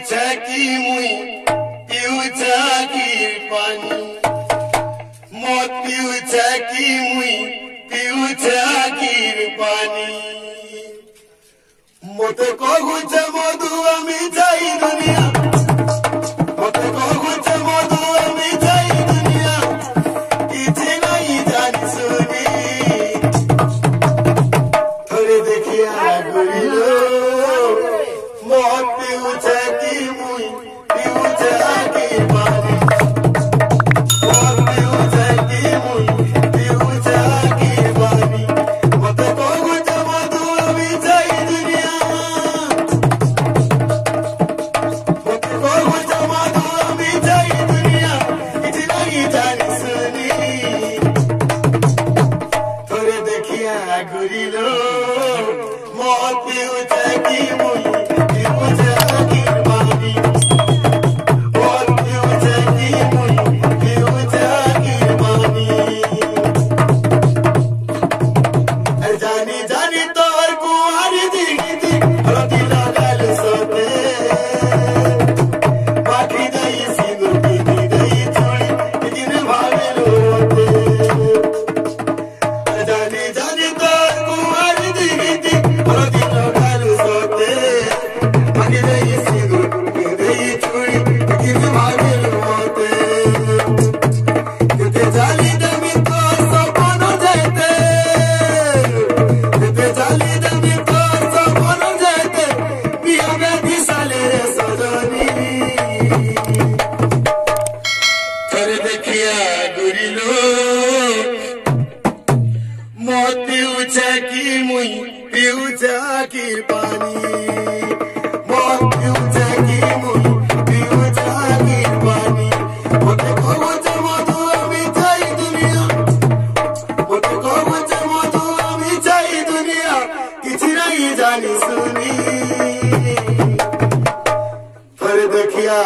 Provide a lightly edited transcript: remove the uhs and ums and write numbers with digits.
की मुई पिऊचा की पानी मत पिऊचा की मुई पिऊचा की पानी मत कहूच मधु आमी जाई दुनिया मत कहूच मधु आमी जाई दुनिया किसी नहीं जानी सुनी थोड़े देखिया गुरिलो मत पिऊचा की मुई पिऊचा की पानी मत पिऊचा की मुई पिऊचा की पानी मत कहूच मधु आमी जाई दुनिया मत कहूच मधु आमी जाई दुनिया किसी नहीं जानी सुनी थोड़े देखिया गुरिलो मत पिऊचा की मुई पिऊचा की पानी मत पिऊचा की मुई पिऊचा की पानी जानी जानी तोर कुंवारी दिखती हलती लगाल सोते बाकी गई सिंदूर की गई चूड़ी लेकिन भावे लोटे जानी जानी तोर कुंवारी दिखती हलती लगाल सोते बाकी गई सिंदूर की गई चूड़ी लेकिन भावे लोटे किते जाली दमी तो सपन जाते किते जाली दमी तो सपन जाते पिया बेदी साले सजनी थोड़े देखिया गुरिलो मत पिऊचा की मुई पिऊचा की पानी मत पिऊचा की मुई पिऊचा की पानी मत कहूच मधु आमी जाई दुनिया मत कहूच मधु आमी जाई दुनिया किसी नहीं जानी सुनी थोड़े देखिया